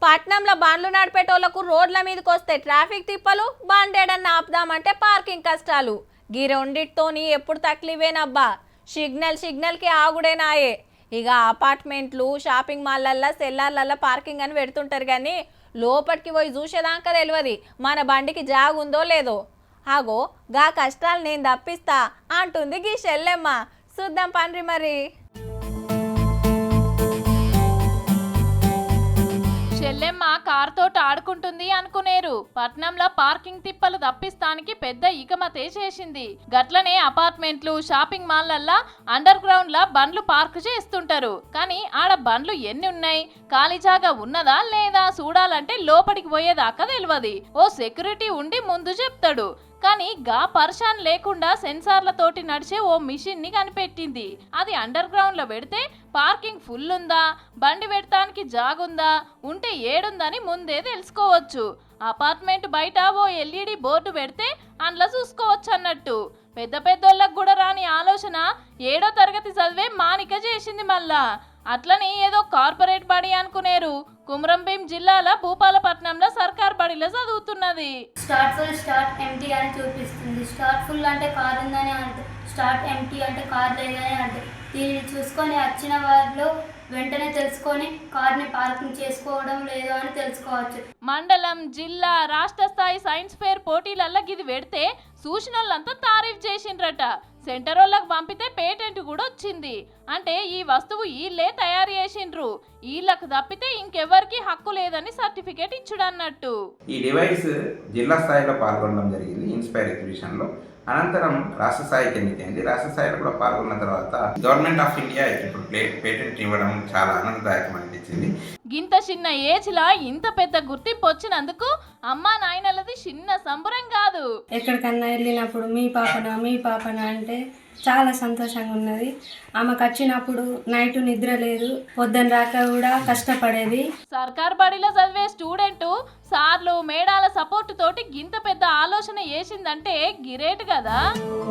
పట్నంలో బండ్లు నడిపేటోళ్లకు రోడ్ల మీదకి వస్తే ట్రాఫిక్ తిప్పలు, బండేడన్నా ఆపుదామంటే పార్కింగ్ కష్టాలు. గీ రెండిటితోని ఎప్పుడు తక్లీవేనబ్బా. సిగ్నల్కి ఆగుడేనాయే. ఇక అపార్ట్మెంట్లు, షాపింగ్ మాల్లల్లో, సెల్లార్లల్లో పార్కింగ్ అని పెడుతుంటారు కానీ లోపలికి పోయి చూసేదాకా తెలియదు మన బండికి జాగుందో లేదో. ఆగో గా కష్టాలు నేను తప్పిస్తా అంటుంది గీ చెల్లెమ్మ. చూద్దాం పండ్రి మరి. చెల్లెమ్మ కారుతోటి ఆడుకుంటుంది అనుకునేరు. పట్నంలో పార్కింగ్ తిప్పలు తప్పిస్తానికి పెద్ద ఇకమతే చేసింది. గట్లనే అపార్ట్మెంట్లు, షాపింగ్ మాల్లల్లా అండర్ గ్రౌండ్ లా బండ్లు పార్క్ చేస్తుంటారు. కానీ ఆడ బండ్లు ఎన్ని ఉన్నాయి, ఖాళీ జాగా ఉన్నదా లేదా చూడాలంటే లోపలికి పోయేదాకా తెలియదు. ఓ సెక్యూరిటీ ఉండి ముందు చెప్తాడు. కానీ గా పర్షాన్ లేకుండా సెన్సార్లతోటి నడిచే ఓ మిషన్ ని కనిపెట్టింది. అది అండర్ గ్రౌండ్ లో పెడితే పార్కింగ్ ఫుల్ ఉందా, బండి పెడతానికి జాగుందా, ఉంటే ఏడుందని ముందే తెలుసుకోవచ్చు. అపార్ట్మెంట్ బయట ఓ ఎల్ఈడి బోర్డు పెడితే అందులో చూసుకోవచ్చు అన్నట్టు. పెద్ద పెద్దోళ్ళకు కూడా రాని ఆలోచన 7వ తరగతి చదివే మానిక చేసింది మళ్ళా. అట్లని ఏదో కార్పొరేట్ బడి అనుకునేరు. కుమ్రంభీం జిల్లాల భూపాలపట్నంలో సర్కార్ బడిలో చదువుతున్నది. స్టార్ట్ ఫుల్ స్టార్ట్ ఎంటీ అని చూపిస్తుంది. స్టార్ట్ ఫుల్ అంటే కార్ ఉందని అంటే, స్టార్ట్ ఎంటీ అంటే కార్ లేదని అంటే. దీన్ని చూసుకొని వచ్చిన వారిలో వెంటనే తెలుసుకొని కార్ని పార్కింగ్ చేసుకోవడం లేదో అని తెలుసుకోవచ్చు. మండలం, జిల్లా, రాష్ట్ర స్థాయి సైన్స్ ఫేర్ పోటీలల్లో గిది పెడితే సూచనలంతా తారీఫ్ చేసిండ్రట. సెంటర్ వాళ్ళకి పంపితే పేటెంట్ కూడా వచ్చింది. అంటే ఈ వస్తువు వీళ్ళే తయారు చేసిండ్రు, వీళ్ళకు తప్పితే ఇంకెవరికి హక్కు లేదని సర్టిఫికేట్ ఇచ్చుడన్నట్టు. ఈ డివైస్ జిల్లా స్థాయిలో పాల్గొనడం జరిగింది ఇన్స్పైర్ ఎగ్జిబిషన్లో. అనంతరం రాష్ట్ర స్థాయికి ఎన్నికైంది. రాష్ట్ర స్థాయిలో కూడా పాల్గొన్న తర్వాత గవర్నమెంట్ ఆఫ్ ఇండియా ఇప్పుడు పేటెంట్ ఇవ్వడం చాలా ఆనందదాయకం అనిపించింది. గింత చిన్న ఏజ్లా ఇంత పెద్ద గుర్తింపు వచ్చినందుకు అమ్మా నాయనలది చిన్న సంబరం కాదు. ఎక్కడికన్నా వెళ్ళినప్పుడు మీ పాపన అంటే చాలా సంతోషంగా ఉన్నది. ఆమెకు వచ్చినప్పుడు నైట్ నిద్ర లేదు, పొద్దున రాక కూడా కష్టపడేది. సర్కార్ బడిలో చదివే స్టూడెంట్ సార్లు, మేడాల సపోర్ట్ తోటి గింత పెద్ద ఆలోచన చేసిందంటే గిరేట్ కదా.